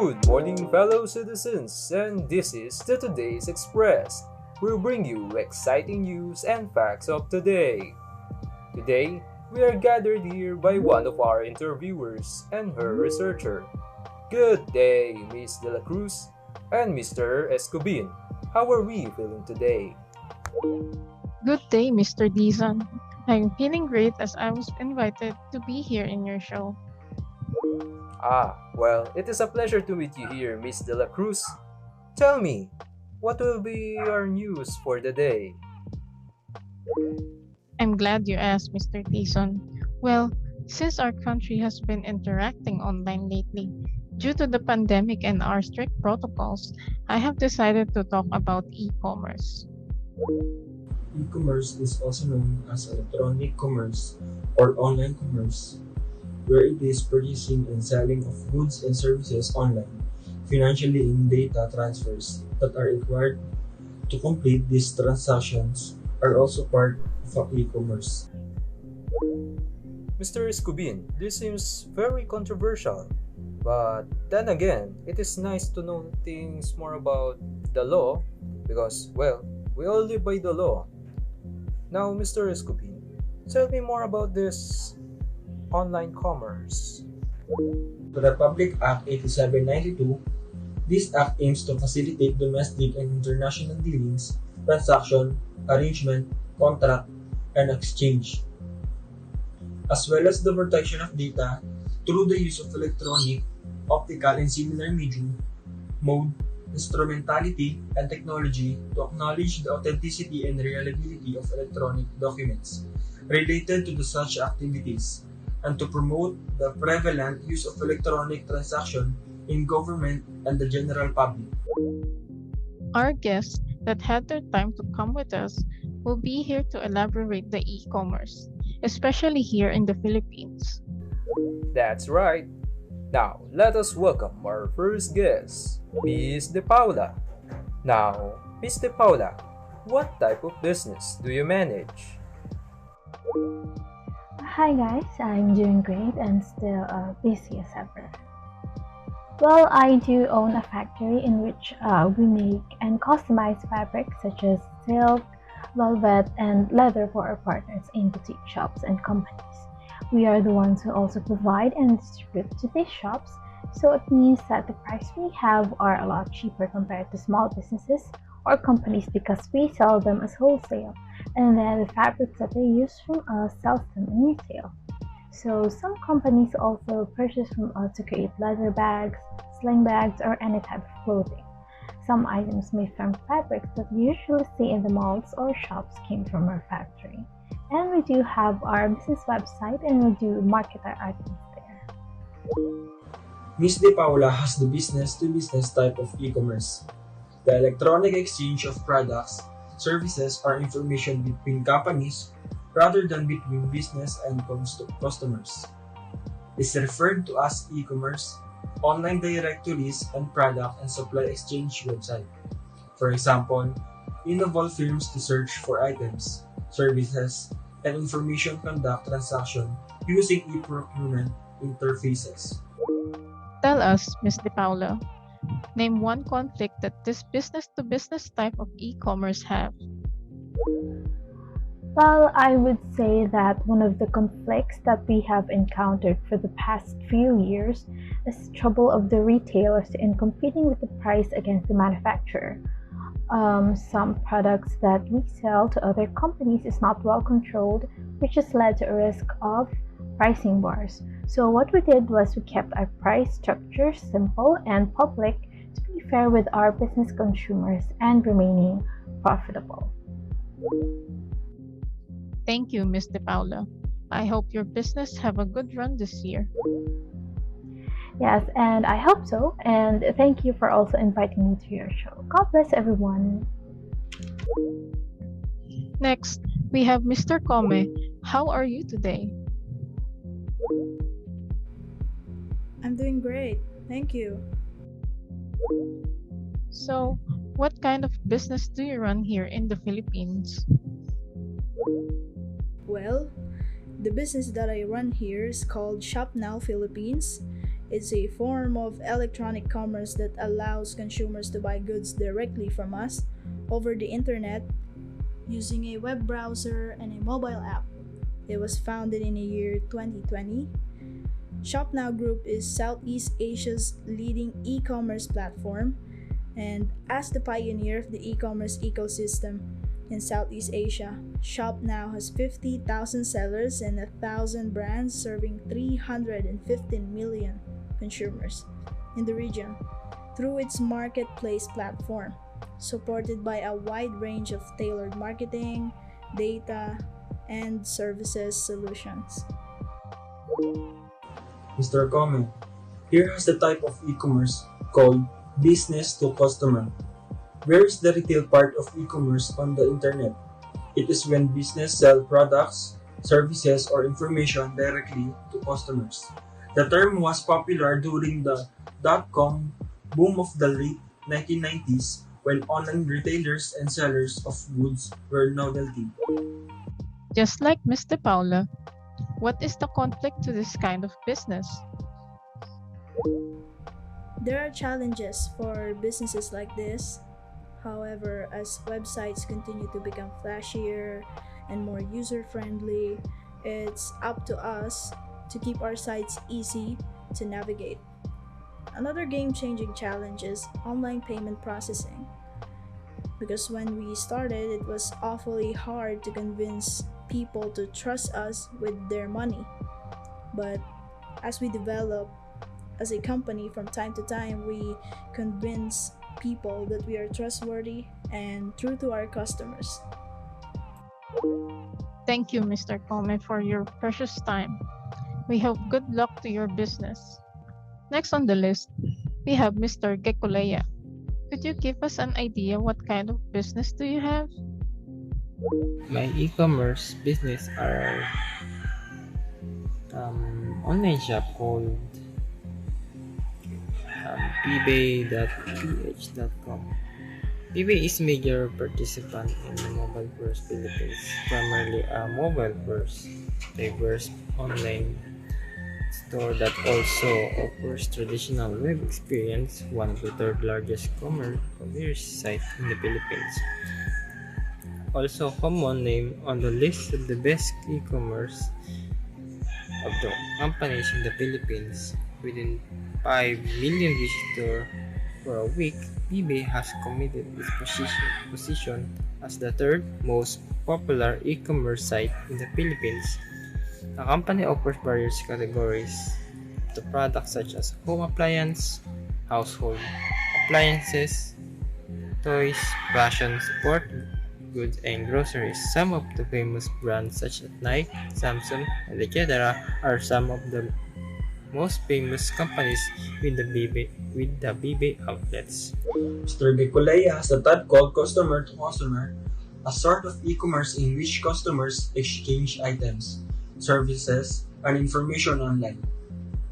Good morning, fellow citizens, and this is the Today's Express. We'll bring you exciting news and facts of today. Today, we are gathered here by one of our interviewers and her researcher. Good day, Miss De La Cruz and Mr. Escobin. How are we feeling today? Good day, Mr. Dizon. I'm feeling great as I was invited to be here in your show. Well, it is a pleasure to meet you here, Miss De La Cruz. Tell me, what will be our news for the day? I'm glad you asked, Mr. Dizon. Well, since our country has been interacting online lately, due to the pandemic and our strict protocols, I have decided to talk about e-commerce. E-commerce is also known as electronic commerce or online commerce, where it is purchasing and selling of goods and services online, financially in data transfers that are required to complete these transactions are also part of e-commerce. Mr. Escobin, this seems very controversial. But then again, it is nice to know things more about the law because, well, we all live by the law. Now, Mr. Escobin, tell me more about this online commerce. The Republic Act 8792, this act aims to facilitate domestic and international dealings, transaction, arrangement, contract, and exchange, as well as the protection of data through the use of electronic, optical, and similar medium, mode, instrumentality, and technology to acknowledge the authenticity and reliability of electronic documents related to the such activities, and to promote the prevalent use of electronic transaction in government and the general public. Our guests that had their time to come with us will be here to elaborate the e-commerce, especially here in the Philippines. That's right. Now, let us welcome our first guest, Miss De Paula. Now, Miss De Paula, what type of business do you manage? Hi guys, I'm doing great and still busy as ever. Well, I do own a factory in which we make and customize fabrics such as silk, velvet, and leather for our partners in boutique shops and companies. We are the ones who also provide and distribute to these shops, so it means that the price we have are a lot cheaper compared to small businesses or companies because we sell them as wholesale, and then the fabrics that they use from us sells them in retail. So some companies also purchase from us to create leather bags, sling bags, or any type of clothing. Some items made from fabrics that we usually see in the malls or shops came from our factory. And we do have our business website and we do market our items there. Ms. De Paula has the business-to-business type of e-commerce, the electronic exchange of products, services, or information between companies rather than between business and customers. It's referred to as e-commerce, online directories, and product and supply exchange website. For example, involve firms to search for items, services, and information conduct transaction using e-procurement interfaces. Tell us, Ms. De Paula, name one conflict that this business-to-business type of e-commerce have. Well, I would say that one of the conflicts that we have encountered for the past few years is the trouble of the retailers in competing with the price against the manufacturer. Some products that we sell to other companies is not well controlled, which has led to a risk of pricing wars. So what we did was we kept our price structure simple and public to be fair with our business consumers and remaining profitable. Thank you, Ms. De Paula. I hope your business have a good run this year. Yes, and I hope so. And thank you for also inviting me to your show. God bless everyone. Next, we have Mr. Come. How are you today? I'm doing great, thank you. So, what kind of business do you run here in the Philippines? Well, the business that I run here is called Shop Now Philippines. It's a form of electronic commerce that allows consumers to buy goods directly from us over the internet using a web browser and a mobile app. It was founded in the year 2020. ShopNow Group is Southeast Asia's leading e-commerce platform, and as the pioneer of the e-commerce ecosystem in Southeast Asia, ShopNow has 50,000 sellers and 1,000 brands serving 315 million consumers in the region through its marketplace platform, supported by a wide range of tailored marketing, data, and services solutions. Mr. Comment, here is the type of e-commerce called business to customer. Where is the retail part of e-commerce on the internet? It is when business sell products, services, or information directly to customers. The term was popular during the dot-com boom of the late 1990s when online retailers and sellers of goods were novelty. Just like Ms. De Paula, what is the conflict to this kind of business? There are challenges for businesses like this. However, as websites continue to become flashier and more user-friendly, it's up to us to keep our sites easy to navigate. Another game-changing challenge is online payment processing. Because when we started, it was awfully hard to convince people to trust us with their money. But as we develop as a company, from time to time, we convince people that we are trustworthy and true to our customers. Thank you, Mr. Comment, for your precious time. We hope good luck to your business. Next on the list, we have Mr. Gecolea. Could you give us an idea what kind of business do you have? My e-commerce business are online shop called 𝗬𝗘𝗦𝗘𝗪𝗘𝗥.com. 𝗬𝗘𝗧𝗘𝗥 is major participant in the mobile first Philippines, primarily a mobile first diverse online store that also offers traditional web experience, one of the third largest commerce site in the Philippines. Also common name on the list of the best e-commerce of the companies in the Philippines. Within 5 million visitors for a week, 𝗬𝗘𝗧𝗘𝗥 has committed its position as the third most popular e-commerce site in the Philippines. The company offers various categories to products such as home appliance, household appliances, toys, fashion, sport goods, and groceries. Some of the famous brands such as Nike, Samsung, and etc. are some of the most famous companies with the 𝗬𝗘𝗧𝗘𝗥 outlets. Mr. Gecolea has the type called customer to customer, a sort of e-commerce in which customers exchange items, services, and information online.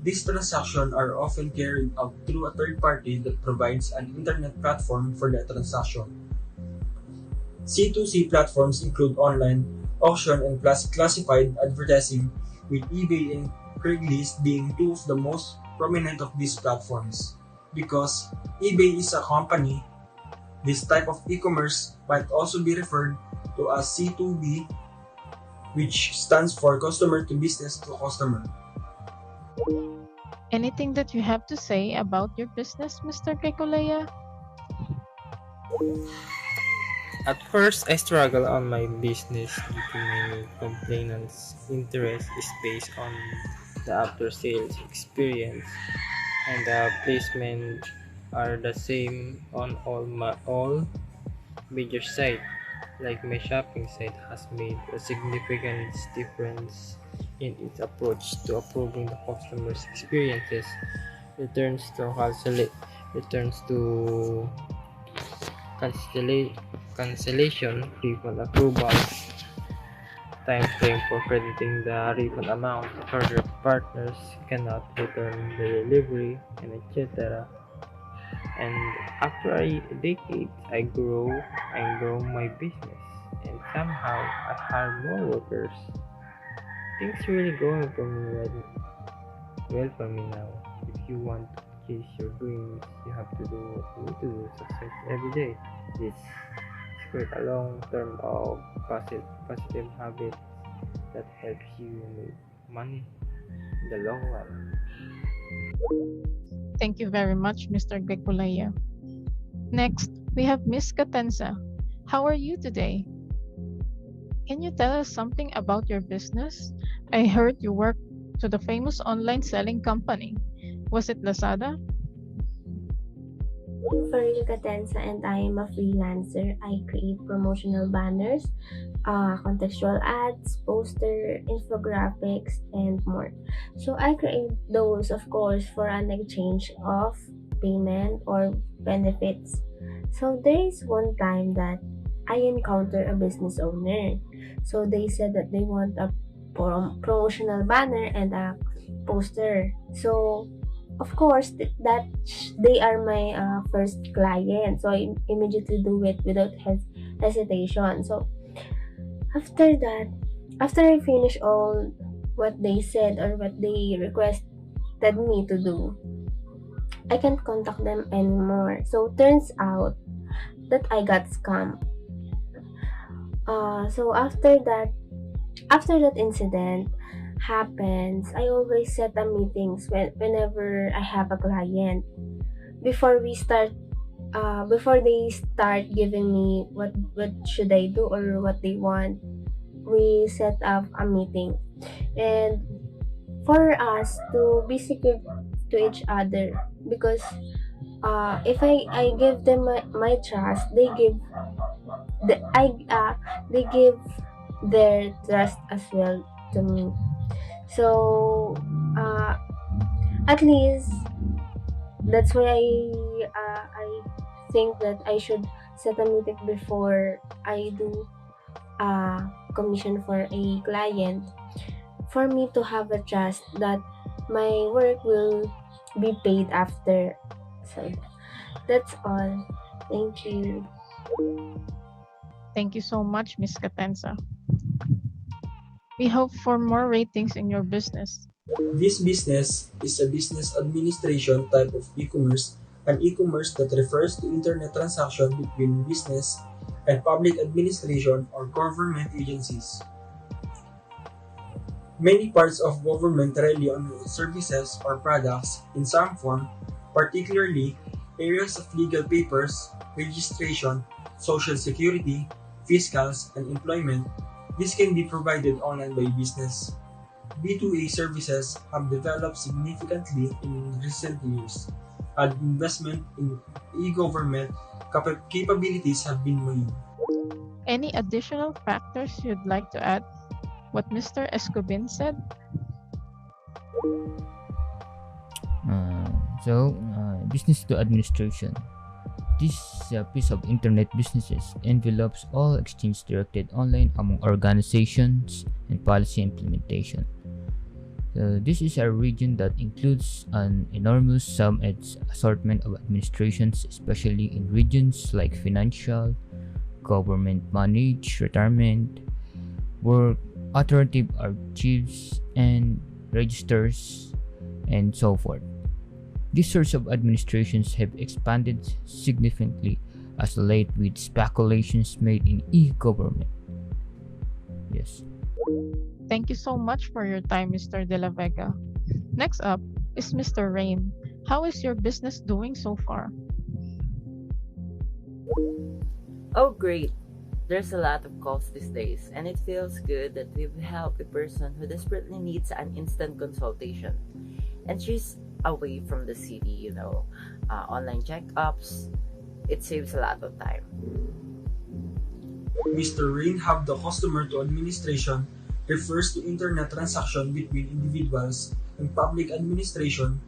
These transactions are often carried out through a third party that provides an internet platform for the transaction. C2C platforms include online, auction, and classified advertising, with eBay and Craigslist being two of the most prominent of these platforms. Because eBay is a company, this type of e-commerce might also be referred to as C2B, which stands for customer to business to customer. Anything that you have to say about your business, Mr. Gecolea? At first, I struggled on my business due to many complainants. Interest is based on the after-sales experience, and the placement are the same on all major sites. Like my shopping site has made a significant difference in its approach to improving the customer's experiences. Returns to cancellation, refund approvals, time frame for crediting the refund amount, further partners cannot return the delivery, and etc. And after a decade, I grow my business, and somehow I hire more workers. Things really going for me well for me now. you want to chase your dreams, you have to do what you need to do success every day. This create a long term of positive habits that helps you make money in the long run. Thank you very much, Mr. Gecolea. Next, we have Miss Catenza. How are you today? Can you tell us something about your business? I heard you work to the famous online selling company. Was it Lazada? I'm Farylle Catenza and I am a freelancer. I create promotional banners, contextual ads, poster, infographics, and more. So I create those, of course, for an exchange of payment or benefits. So there is one time that I encounter a business owner. So they said that they want a promotional banner and a poster. So of course that they are my first client. So I immediately do it without hesitation. So after that, after I finish all what they said or what they requested me to do, I can't contact them anymore. So turns out that I got scammed. So after that incident happens, I always set a meetings whenever I have a client. Before we start, before they start giving me what should I do or what they want, we set up a meeting, and for us to be secret to each other, because if I give them my trust, they give their trust as well to me. So at least that's why I think that I should set a meeting before I do a commission for a client, for me to have a trust that my work will be paid after. So that's all. Thank you. Thank you so much, Miss Catenza. We hope for more ratings in your business. This business is a business administration type of e-commerce, an e-commerce that refers to internet transaction between business and public administration or government agencies. Many parts of government rely on services or products in some form, particularly areas of legal papers, registration, social security, fiscals, and employment. This can be provided online by business. B2A services have developed significantly in recent years, and investment in e-government capabilities have been made. Any additional factors you'd like to add? What Mr. Escobin said? Business to administration. This piece of internet businesses envelopes all exchange directed online among organizations and policy implementation. This is a region that includes an enormous assortment of administrations, especially in regions like financial, government managed, retirement, work, authoritative archives, and registers, and so forth. These sorts of administrations have expanded significantly as late with speculations made in e-government. Yes. Thank you so much for your time, Mr. De La Vega. Next up is Mr. Rain. How is your business doing so far? Oh, great. There's a lot of calls these days, and it feels good that we've helped a person who desperately needs an instant consultation. And she's away from the city, online checkups. It saves a lot of time. Mr. Rain have the customer to administration refers to internet transaction between individuals and public administration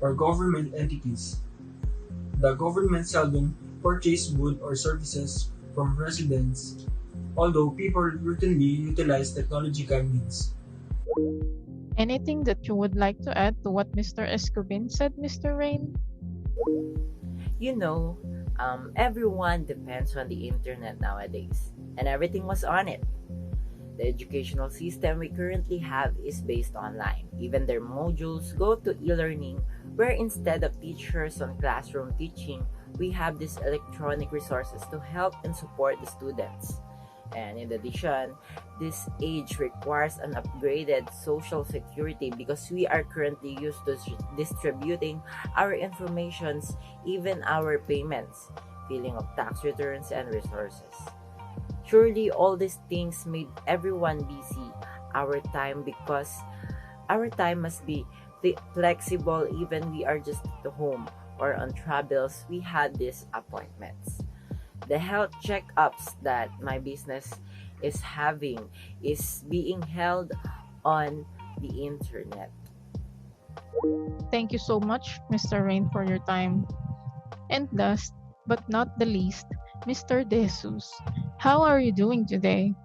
or government entities. The government seldom purchase goods or services from residents, although people routinely utilize technological means. Anything that you would like to add to what Mr. Escobin said, Mr. Rain? Everyone depends on the internet nowadays, and everything was on it. The educational system we currently have is based online. Even their modules go to e-learning where instead of teachers on classroom teaching, we have these electronic resources to help and support the students. And in addition, this age requires an upgraded social security because we are currently used to distributing our informations, even our payments, filling of tax returns and resources. Surely all these things made everyone busy our time because our time must be flexible even we are just at home or on travels. We had these appointments. The health checkups that my business is having is being held on the internet. Thank you so much, Mr. Rain, for your time. And last but not the least, Mr. De Jesus, how are you doing today?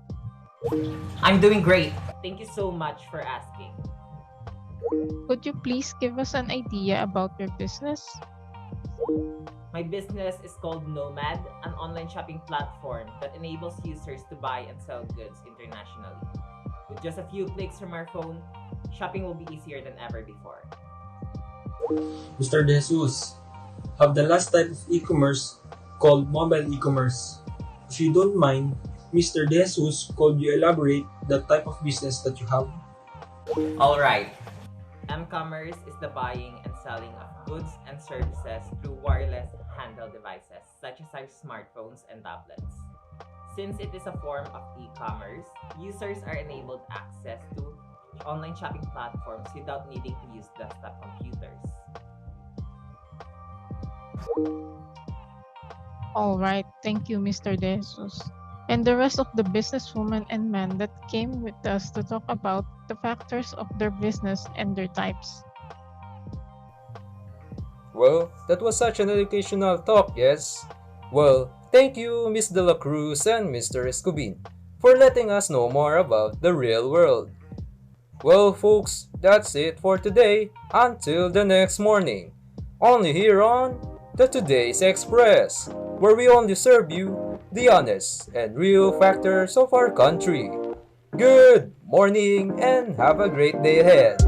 I'm doing great. Thank you so much for asking. Could you please give us an idea about your business? My business is called Nomad, an online shopping platform that enables users to buy and sell goods internationally. With just a few clicks from our phone, shopping will be easier than ever before. Mr. De Jesus, have the last type of e-commerce called mobile e-commerce. If you don't mind, Mr. De Jesus, could you elaborate the type of business that you have? Alright. M-commerce is the buying and selling of goods and services through wireless handheld devices such as our smartphones and tablets. Since it is a form of e-commerce, users are enabled access to online shopping platforms without needing to use desktop computers. Alright, thank you, Mr. De Jesus. And the rest of the businesswomen and men that came with us to talk about the factors of their business and their types. Well, that was such an educational talk, yes? Well, thank you, Miss De La Cruz and Mr. Escobin, for letting us know more about the real world. Well, folks, that's it for today. Until the next morning. Only here on the Today's Express, where we only serve you the honest and real factors of our country. Good morning and have a great day ahead.